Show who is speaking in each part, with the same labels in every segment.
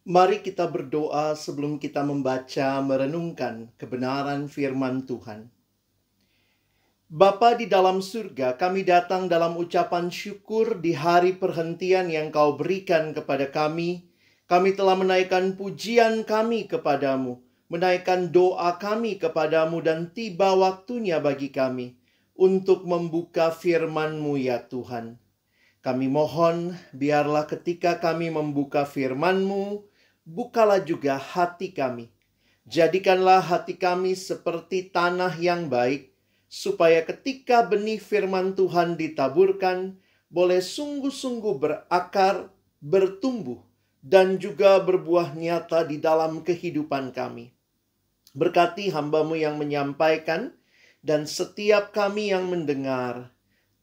Speaker 1: Mari kita berdoa sebelum kita membaca merenungkan kebenaran firman Tuhan. Bapa di dalam surga, kami datang dalam ucapan syukur di hari perhentian yang Kau berikan kepada kami. Kami telah menaikkan pujian kami kepadamu, menaikkan doa kami kepadamu, dan tiba waktunya bagi kami untuk membuka firman-Mu ya Tuhan. Kami mohon, biarlah ketika kami membuka firman-Mu, bukalah juga hati kami. Jadikanlah hati kami seperti tanah yang baik, supaya ketika benih firman Tuhan ditaburkan, boleh sungguh-sungguh berakar, bertumbuh, dan juga berbuah nyata di dalam kehidupan kami. Berkati hamba-Mu yang menyampaikan, dan setiap kami yang mendengar.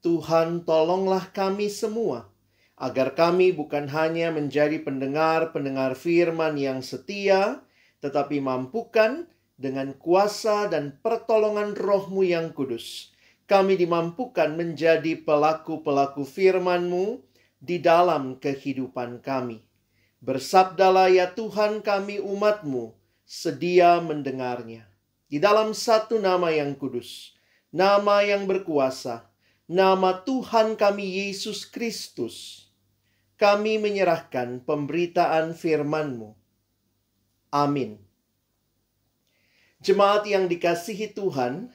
Speaker 1: Tuhan, tolonglah kami semua, agar kami bukan hanya menjadi pendengar-pendengar firman yang setia, tetapi mampukan dengan kuasa dan pertolongan Roh-Mu yang kudus, kami dimampukan menjadi pelaku-pelaku firman-Mu di dalam kehidupan kami. Bersabdalah ya Tuhan kami umat-Mu, sedia mendengarnya. Di dalam satu nama yang kudus, nama yang berkuasa, nama Tuhan kami Yesus Kristus, kami menyerahkan pemberitaan firman-Mu. Amin. Jemaat yang dikasihi Tuhan,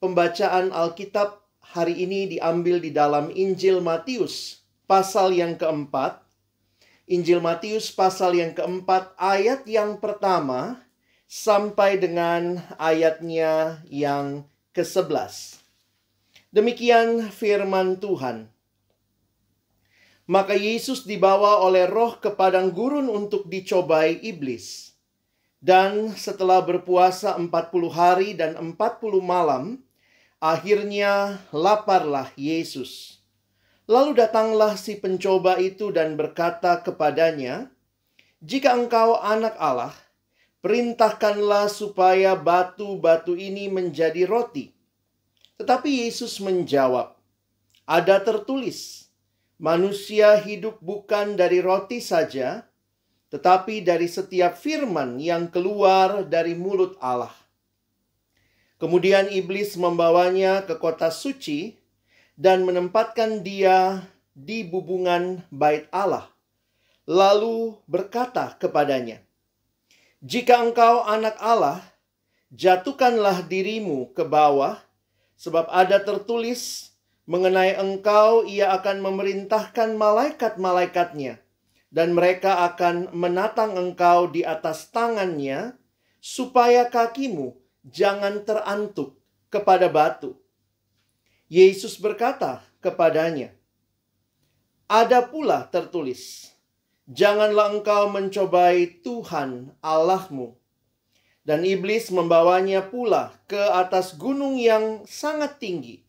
Speaker 1: pembacaan Alkitab hari ini diambil di dalam Injil Matius, pasal yang keempat. Injil Matius pasal yang keempat, ayat yang pertama sampai dengan ayatnya yang ke-11. Demikian firman Tuhan. Maka Yesus dibawa oleh Roh ke padang gurun untuk dicobai iblis. Dan setelah berpuasa 40 hari dan 40 malam, akhirnya laparlah Yesus. Lalu datanglah si pencoba itu dan berkata kepadanya, "Jika engkau anak Allah, perintahkanlah supaya batu-batu ini menjadi roti." Tetapi Yesus menjawab, "Ada tertulis, manusia hidup bukan dari roti saja, tetapi dari setiap firman yang keluar dari mulut Allah." Kemudian iblis membawanya ke kota suci dan menempatkan dia di bubungan bait Allah. Lalu berkata kepadanya, "Jika engkau anak Allah, jatuhkanlah dirimu ke bawah, sebab ada tertulis, mengenai engkau ia akan memerintahkan malaikat-malaikatnya, dan mereka akan menatang engkau di atas tangannya, supaya kakimu jangan terantuk kepada batu." Yesus berkata kepadanya, "Ada pula tertulis, janganlah engkau mencobai Tuhan Allahmu." Dan iblis membawanya pula ke atas gunung yang sangat tinggi,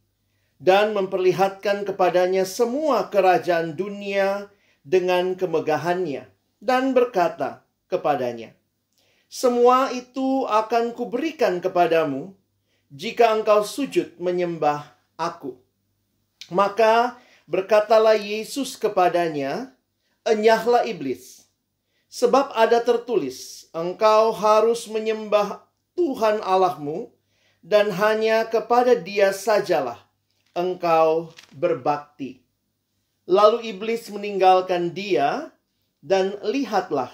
Speaker 1: dan memperlihatkan kepadanya semua kerajaan dunia dengan kemegahannya, dan berkata kepadanya, "Semua itu akan kuberikan kepadamu, jika engkau sujud menyembah aku." Maka berkatalah Yesus kepadanya, "Enyahlah iblis, sebab ada tertulis, engkau harus menyembah Tuhan Allahmu, dan hanya kepada Dia sajalah engkau berbakti." Lalu iblis meninggalkan dia, dan lihatlah,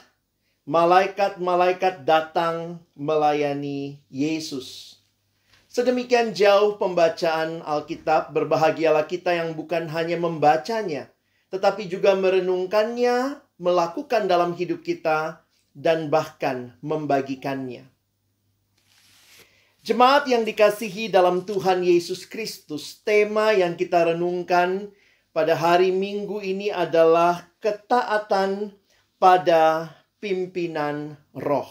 Speaker 1: malaikat-malaikat datang melayani Yesus. Sedemikian jauh pembacaan Alkitab. Berbahagialah kita yang bukan hanya membacanya, tetapi juga merenungkannya, melakukan dalam hidup kita, dan bahkan membagikannya. Jemaat yang dikasihi dalam Tuhan Yesus Kristus, tema yang kita renungkan pada hari Minggu ini adalah ketaatan pada pimpinan Roh.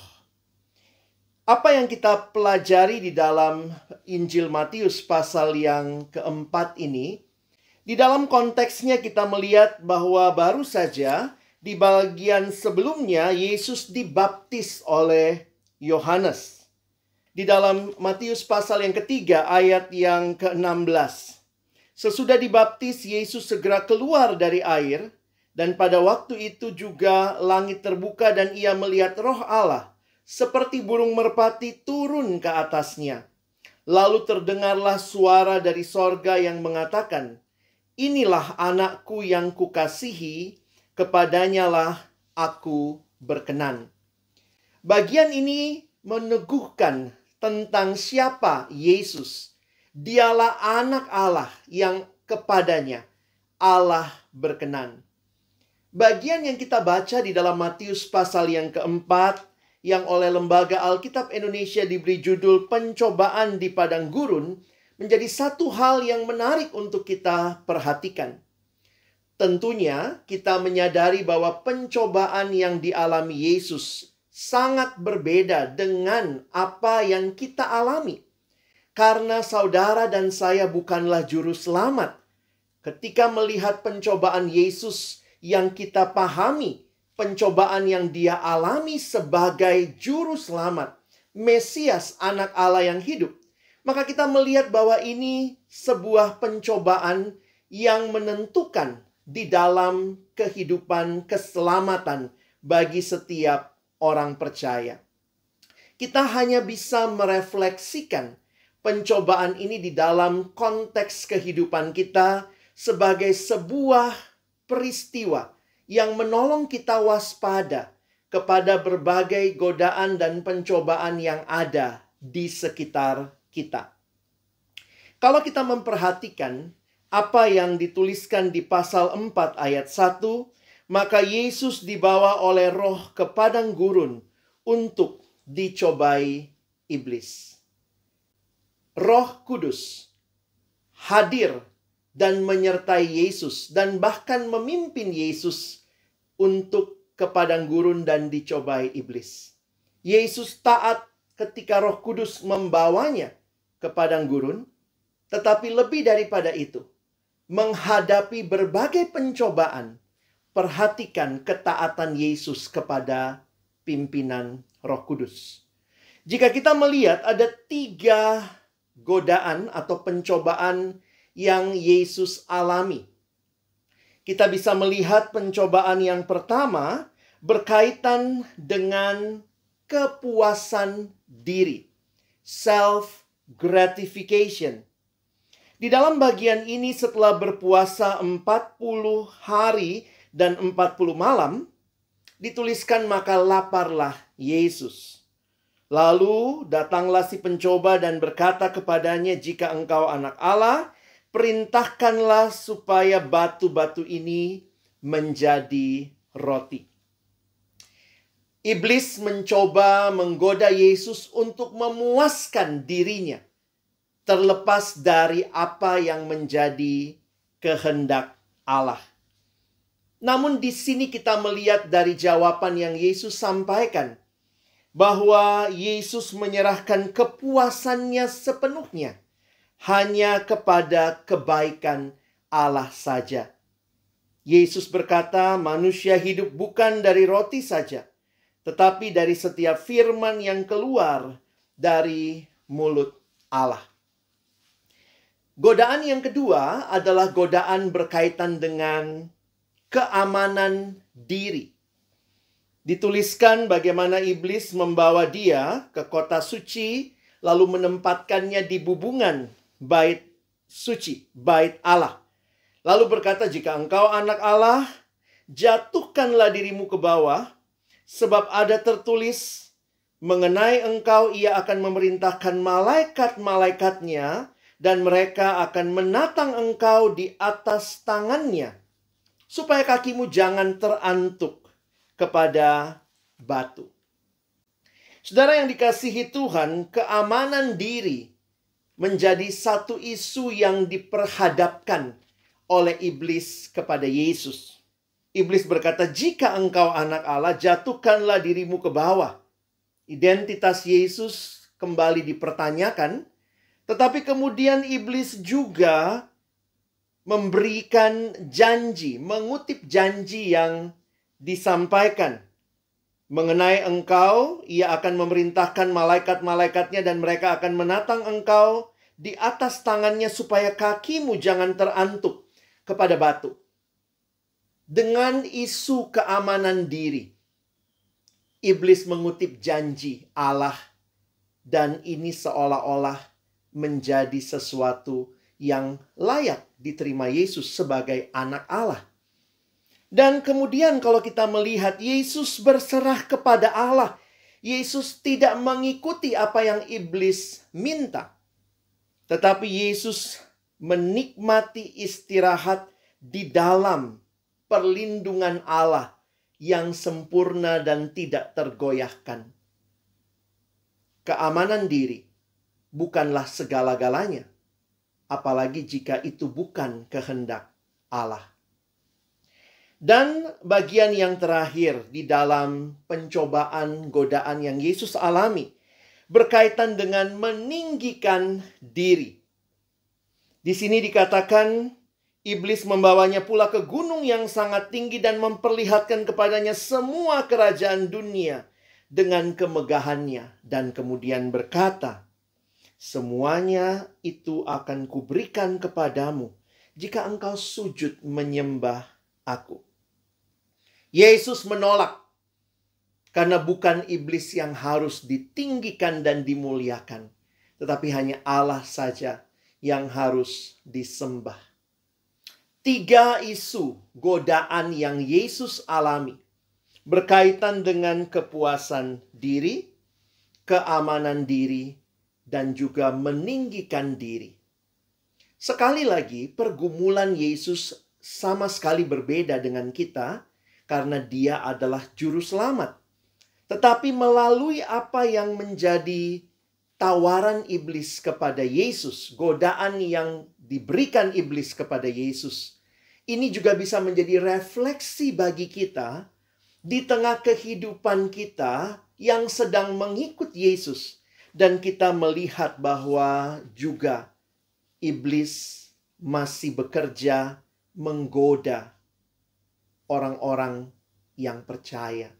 Speaker 1: Apa yang kita pelajari di dalam Injil Matius pasal yang keempat ini? Di dalam konteksnya kita melihat bahwa baru saja di bagian sebelumnya Yesus dibaptis oleh Yohanes. Di dalam Matius pasal yang ketiga ayat yang ke-16. Sesudah dibaptis, Yesus segera keluar dari air, Dan pada waktu itu juga langit terbuka dan ia melihat Roh Allah seperti burung merpati turun ke atasnya. Lalu terdengarlah suara dari sorga yang mengatakan, "Inilah anakku yang kukasihi, kepadanyalah aku berkenan." Bagian ini meneguhkan tentang siapa Yesus. Dialah anak Allah yang kepadanya Allah berkenan. Bagian yang kita baca di dalam Matius pasal yang keempat, yang oleh Lembaga Alkitab Indonesia diberi judul Pencobaan di Padang Gurun, menjadi satu hal yang menarik untuk kita perhatikan. Tentunya kita menyadari bahwa pencobaan yang dialami Yesus sangat berbeda dengan apa yang kita alami. Karena saudara dan saya bukanlah juru selamat. Ketika melihat pencobaan Yesus yang kita pahami, pencobaan yang dia alami sebagai juru selamat, Mesias, anak Allah yang hidup, maka kita melihat bahwa ini sebuah pencobaan yang menentukan di dalam kehidupan keselamatan bagi setiap orang percaya. Kita hanya bisa merefleksikan pencobaan ini di dalam konteks kehidupan kita sebagai sebuah peristiwa yang menolong kita waspada kepada berbagai godaan dan pencobaan yang ada di sekitar kita. Kalau kita memperhatikan apa yang dituliskan di pasal 4 ayat 1, maka Yesus dibawa oleh Roh ke padang gurun untuk dicobai iblis. Roh Kudus hadir dan menyertai Yesus dan bahkan memimpin Yesus untuk ke padang gurun dan dicobai iblis. Yesus taat ketika Roh Kudus membawanya ke padang gurun, tetapi lebih daripada itu, menghadapi berbagai pencobaan, perhatikan ketaatan Yesus kepada pimpinan Roh Kudus. Jika kita melihat ada 3 godaan atau pencobaan yang Yesus alami, kita bisa melihat pencobaan yang pertama berkaitan dengan kepuasan diri, self gratification. Di dalam bagian ini setelah berpuasa 40 hari dan 40 malam, dituliskan maka laparlah Yesus. Lalu datanglah si pencoba dan berkata kepadanya, "Jika engkau anak Allah, perintahkanlah supaya batu-batu ini menjadi roti." Iblis mencoba menggoda Yesus untuk memuaskan dirinya, terlepas dari apa yang menjadi kehendak Allah. Namun di sini kita melihat dari jawaban yang Yesus sampaikan, bahwa Yesus menyerahkan kepuasannya sepenuhnya hanya kepada kebaikan Allah saja. Yesus berkata, manusia hidup bukan dari roti saja, tetapi dari setiap firman yang keluar dari mulut Allah. Godaan yang kedua adalah godaan berkaitan dengan keamanan diri. Dituliskan bagaimana iblis membawa dia ke kota suci, lalu menempatkannya di bubungan bait suci, bait Allah. Lalu berkata, "Jika engkau anak Allah, jatuhkanlah dirimu ke bawah, sebab ada tertulis, mengenai engkau ia akan memerintahkan malaikat-malaikatnya, dan mereka akan menatang engkau di atas tangannya, supaya kakimu jangan terantuk kepada batu." Saudara yang dikasihi Tuhan, keamanan diri menjadi satu isu yang diperhadapkan oleh iblis kepada Yesus. Iblis berkata, "Jika engkau anak Allah, jatuhkanlah dirimu ke bawah." Identitas Yesus kembali dipertanyakan, tetapi kemudian iblis juga memberikan janji, mengutip janji yang disampaikan. Mengenai engkau, ia akan memerintahkan malaikat-malaikatnya dan mereka akan menatang engkau di atas tangannya supaya kakimu jangan terantuk kepada batu. Dengan isu keamanan diri, iblis mengutip janji Allah, dan ini seolah-olah menjadi sesuatu yang layak diterima Yesus sebagai anak Allah. Dan kemudian kalau kita melihat Yesus berserah kepada Allah, Yesus tidak mengikuti apa yang iblis minta. Tetapi Yesus menikmati istirahat di dalam perlindungan Allah yang sempurna dan tidak tergoyahkan. Keamanan diri bukanlah segala-galanya, apalagi jika itu bukan kehendak Allah. Dan bagian yang terakhir di dalam pencobaan godaan yang Yesus alami berkaitan dengan meninggikan diri. Di sini dikatakan iblis membawanya pula ke gunung yang sangat tinggi dan memperlihatkan kepadanya semua kerajaan dunia dengan kemegahannya. Dan kemudian berkata, semuanya itu akan kuberikan kepadamu jika engkau sujud menyembah aku. Yesus menolak, karena bukan iblis yang harus ditinggikan dan dimuliakan, tetapi hanya Allah saja yang harus disembah. 3 isu godaan yang Yesus alami berkaitan dengan kepuasan diri, keamanan diri, dan juga meninggikan diri. Sekali lagi, pergumulan Yesus sama sekali berbeda dengan kita karena dia adalah juru selamat. Tetapi melalui apa yang menjadi tawaran iblis kepada Yesus, godaan yang diberikan iblis kepada Yesus, ini juga bisa menjadi refleksi bagi kita di tengah kehidupan kita yang sedang mengikut Yesus. Dan kita melihat bahwa juga iblis masih bekerja menggoda orang-orang yang percaya.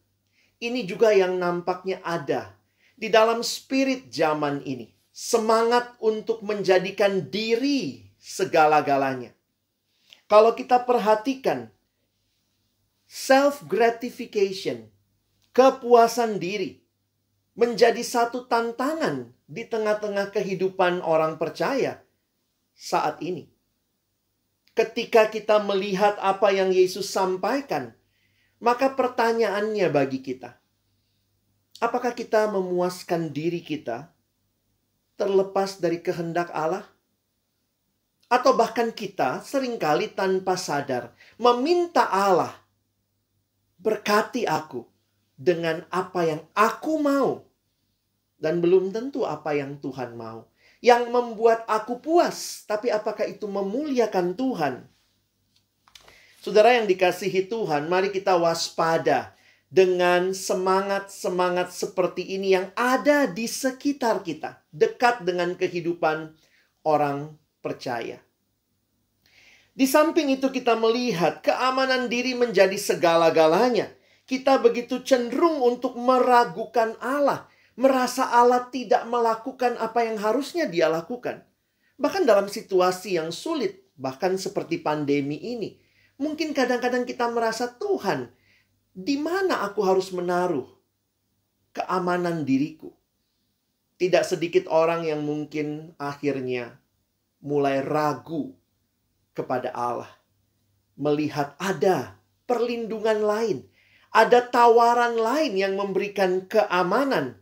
Speaker 1: Ini juga yang nampaknya ada di dalam spirit zaman ini. Semangat untuk menjadikan diri segala-galanya. Kalau kita perhatikan, self-gratification, kepuasan diri, menjadi satu tantangan di tengah-tengah kehidupan orang percaya saat ini. Ketika kita melihat apa yang Yesus sampaikan, maka pertanyaannya bagi kita, apakah kita memuaskan diri kita terlepas dari kehendak Allah? Atau bahkan kita seringkali tanpa sadar meminta Allah, berkati aku dengan apa yang aku mau. Dan belum tentu apa yang Tuhan mau. Yang membuat aku puas, tapi apakah itu memuliakan Tuhan? Saudara yang dikasihi Tuhan, mari kita waspada dengan semangat-semangat seperti ini yang ada di sekitar kita, dekat dengan kehidupan orang percaya. Di samping itu kita melihat keamanan diri menjadi segala-galanya. Kita begitu cenderung untuk meragukan Allah, merasa Allah tidak melakukan apa yang harusnya dia lakukan. Bahkan dalam situasi yang sulit, bahkan seperti pandemi ini, mungkin kadang-kadang kita merasa, Tuhan, di mana aku harus menaruh keamanan diriku? Tidak sedikit orang yang mungkin akhirnya mulai ragu kepada Allah. Melihat ada perlindungan lain, ada tawaran lain yang memberikan keamanan.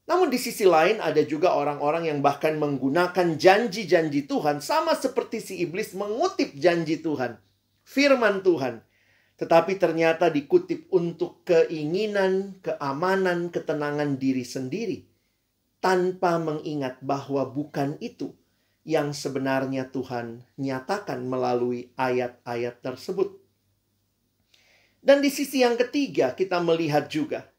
Speaker 1: Namun di sisi lain ada juga orang-orang yang bahkan menggunakan janji-janji Tuhan, sama seperti si iblis mengutip janji Tuhan, firman Tuhan. Tetapi ternyata dikutip untuk keinginan, keamanan, ketenangan diri sendiri, tanpa mengingat bahwa bukan itu yang sebenarnya Tuhan nyatakan melalui ayat-ayat tersebut. Dan di sisi yang ketiga kita melihat juga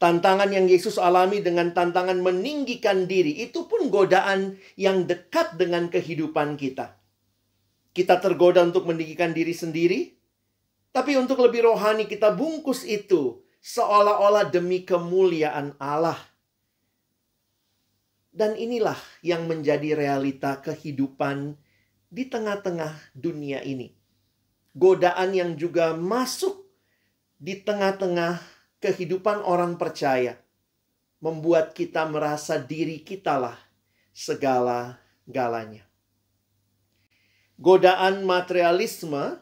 Speaker 1: tantangan yang Yesus alami dengan tantangan meninggikan diri. Itu pun godaan yang dekat dengan kehidupan kita. Kita tergoda untuk meninggikan diri sendiri, tapi untuk lebih rohani kita bungkus itu seolah-olah demi kemuliaan Allah. Dan inilah yang menjadi realita kehidupan di tengah-tengah dunia ini. godaan yang juga masuk di tengah-tengah kehidupan orang percaya, membuat kita merasa diri kitalah segala-galanya. Godaan materialisme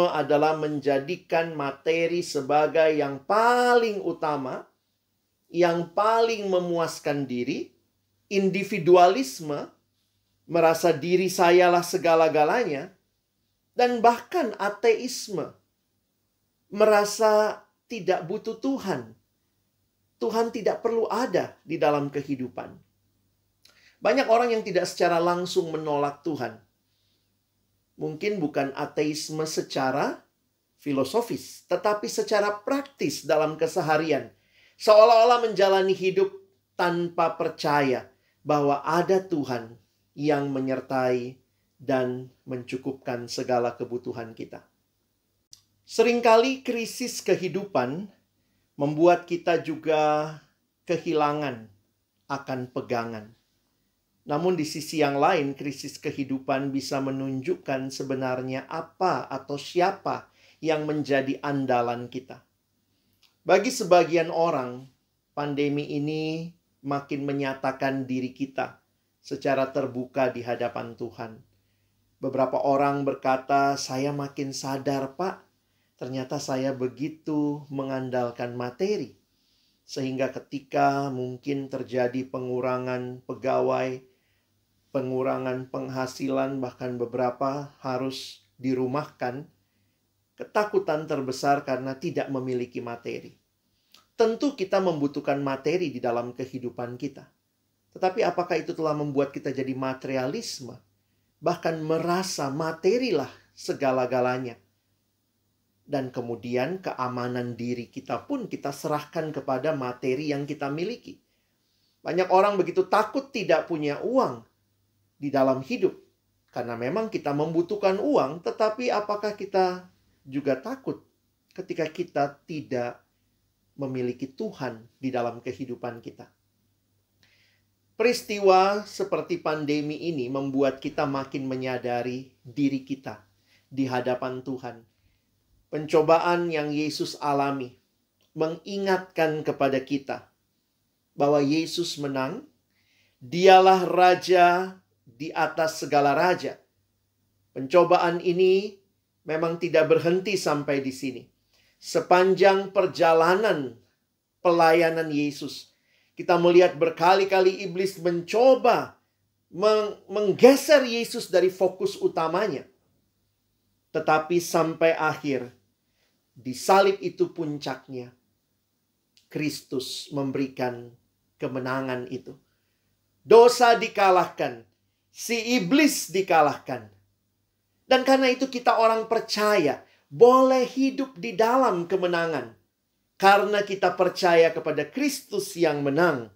Speaker 1: adalah menjadikan materi sebagai yang paling utama, yang paling memuaskan diri. Individualisme, merasa diri sayalah segala-galanya. Dan bahkan ateisme, merasa tidak butuh Tuhan. Tuhan tidak perlu ada di dalam kehidupan. Banyak orang yang tidak secara langsung menolak Tuhan. Mungkin bukan ateisme secara filosofis, tetapi secara praktis dalam keseharian. Seolah-olah menjalani hidup tanpa percaya bahwa ada Tuhan yang menyertai dan mencukupkan segala kebutuhan kita. Seringkali krisis kehidupan membuat kita juga kehilangan akan pegangan. Namun di sisi yang lain, krisis kehidupan bisa menunjukkan sebenarnya apa atau siapa yang menjadi andalan kita. Bagi sebagian orang, pandemi ini makin menyatakan diri kita secara terbuka di hadapan Tuhan. Beberapa orang berkata, saya makin sadar, Pak. Ternyata saya begitu mengandalkan materi. Sehingga ketika mungkin terjadi pengurangan pegawai, pengurangan penghasilan, bahkan beberapa harus dirumahkan, ketakutan terbesar karena tidak memiliki materi. Tentu kita membutuhkan materi di dalam kehidupan kita. Tetapi apakah itu telah membuat kita jadi materialisme? Bahkan merasa materilah segala-galanya. Dan kemudian keamanan diri kita pun kita serahkan kepada materi yang kita miliki. Banyak orang begitu takut tidak punya uang di dalam hidup. Karena memang kita membutuhkan uang, tetapi apakah kita juga takut ketika kita tidak memiliki Tuhan di dalam kehidupan kita? Peristiwa seperti pandemi ini membuat kita makin menyadari diri kita di hadapan Tuhan. Pencobaan yang Yesus alami mengingatkan kepada kita bahwa Yesus menang. Dialah Raja di atas segala raja. Pencobaan ini memang tidak berhenti sampai di sini. Sepanjang perjalanan pelayanan Yesus, kita melihat berkali-kali iblis mencoba menggeser Yesus dari fokus utamanya. Tetapi sampai akhir, di salib itu puncaknya, Kristus memberikan kemenangan itu. Dosa dikalahkan, si iblis dikalahkan. Dan karena itu kita orang percaya boleh hidup di dalam kemenangan. Karena kita percaya kepada Kristus yang menang.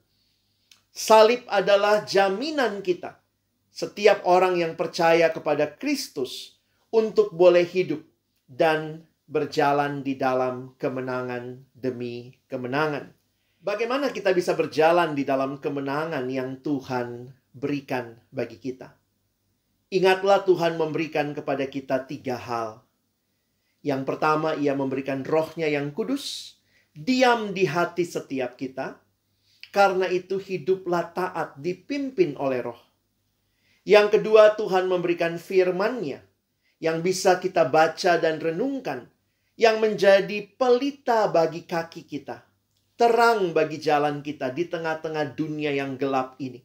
Speaker 1: Salib adalah jaminan kita. Setiap orang yang percaya kepada Kristus untuk boleh hidup dan berjalan di dalam kemenangan demi kemenangan. Bagaimana kita bisa berjalan di dalam kemenangan yang Tuhan berikan bagi kita? Ingatlah Tuhan memberikan kepada kita 3 hal. Yang pertama, ia memberikan Roh-Nya yang kudus, diam di hati setiap kita. Karena itu hiduplah taat dipimpin oleh Roh. Yang kedua, Tuhan memberikan firman-Nya yang bisa kita baca dan renungkan, yang menjadi pelita bagi kaki kita, terang bagi jalan kita di tengah-tengah dunia yang gelap ini.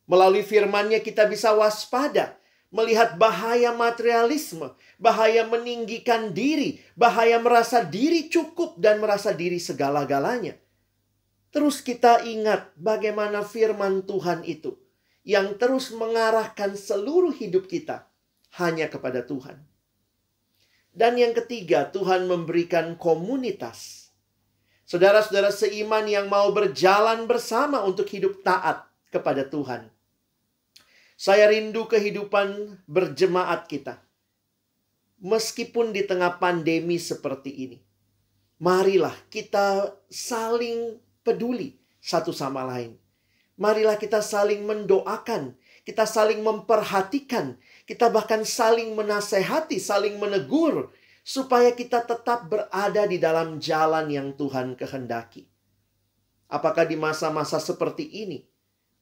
Speaker 1: Melalui firman-Nya kita bisa waspada, melihat bahaya materialisme, bahaya meninggikan diri, bahaya merasa diri cukup dan merasa diri segala-galanya. Terus kita ingat bagaimana firman Tuhan itu yang terus mengarahkan seluruh hidup kita hanya kepada Tuhan. Dan yang ketiga, Tuhan memberikan komunitas. Saudara-saudara seiman yang mau berjalan bersama untuk hidup taat kepada Tuhan. Saya rindu kehidupan berjemaat kita. Meskipun di tengah pandemi seperti ini, marilah kita saling peduli satu sama lain. Marilah kita saling mendoakan, kita saling memperhatikan, Kita bahkan saling menasehati, saling menegur, supaya kita tetap berada di dalam jalan yang Tuhan kehendaki. Apakah di masa-masa seperti ini,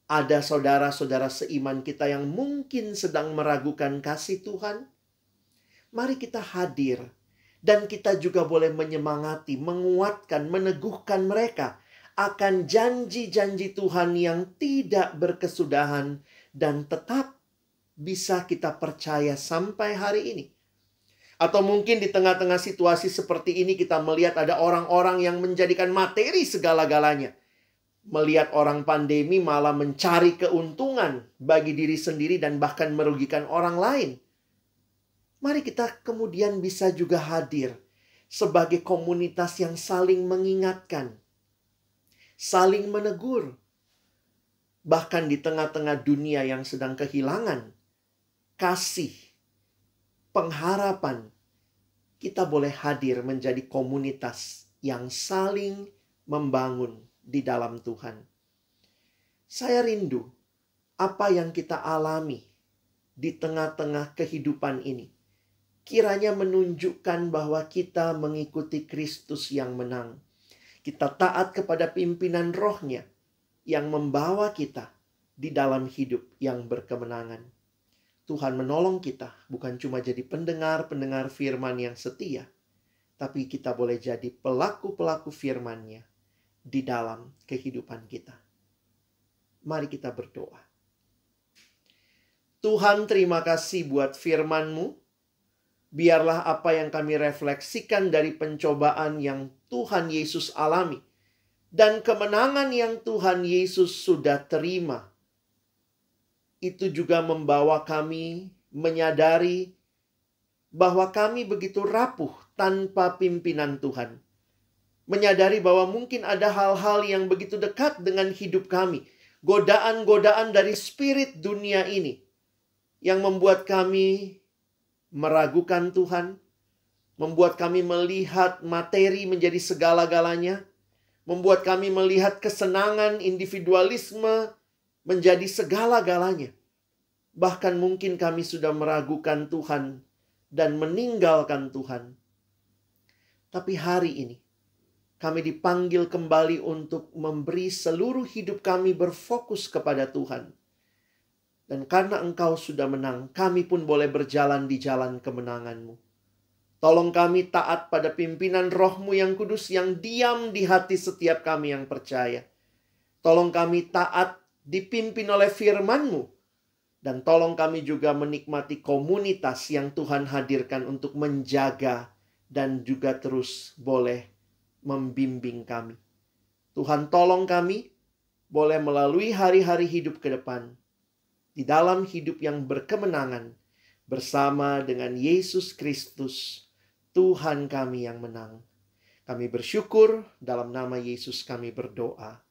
Speaker 1: ada saudara-saudara seiman kita yang mungkin sedang meragukan kasih Tuhan? Mari kita hadir, dan kita juga boleh menyemangati, menguatkan, meneguhkan mereka akan janji-janji Tuhan yang tidak berkesudahan dan tetap bisa kita percaya sampai hari ini. Atau mungkin di tengah-tengah situasi seperti ini kita melihat ada orang-orang yang menjadikan materi segala-galanya. Melihat orang pandemi malah mencari keuntungan bagi diri sendiri dan bahkan merugikan orang lain. Mari kita kemudian bisa juga hadir sebagai komunitas yang saling mengingatkan, saling menegur. Bahkan di tengah-tengah dunia yang sedang kehilangan kasih, pengharapan, kita boleh hadir menjadi komunitas yang saling membangun di dalam Tuhan. Saya rindu apa yang kita alami di tengah-tengah kehidupan ini. Kiranya menunjukkan bahwa kita mengikuti Kristus yang menang. Kita taat kepada pimpinan rohnya yang membawa kita di dalam hidup yang berkemenangan. Tuhan menolong kita bukan cuma jadi pendengar-pendengar firman yang setia, tapi kita boleh jadi pelaku-pelaku firman-Nya di dalam kehidupan kita. Mari kita berdoa. Tuhan, terima kasih buat firman-Mu. Biarlah apa yang kami refleksikan dari pencobaan yang Tuhan Yesus alami dan kemenangan yang Tuhan Yesus sudah terima, itu juga membawa kami menyadari bahwa kami begitu rapuh tanpa pimpinan Tuhan. Menyadari bahwa mungkin ada hal-hal yang begitu dekat dengan hidup kami. Godaan-godaan dari spirit dunia ini yang membuat kami meragukan Tuhan, membuat kami melihat materi menjadi segala-galanya, membuat kami melihat kesenangan individualisme menjadi segala-galanya. Bahkan mungkin kami sudah meragukan Tuhan dan meninggalkan Tuhan. Tapi hari ini, kami dipanggil kembali untuk memberi seluruh hidup kami berfokus kepada Tuhan. Dan karena Engkau sudah menang, kami pun boleh berjalan di jalan kemenangan-Mu. Tolong kami taat pada pimpinan Roh-Mu yang kudus yang diam di hati setiap kami yang percaya. Tolong kami taat dipimpin oleh firman-Mu. Dan tolong kami juga menikmati komunitas yang Tuhan hadirkan untuk menjaga dan juga terus boleh membimbing kami. Tuhan tolong kami boleh melalui hari-hari hidup ke depan di dalam hidup yang berkemenangan bersama dengan Yesus Kristus, Tuhan kami yang menang. Kami bersyukur dalam nama Yesus kami berdoa.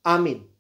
Speaker 1: Amin.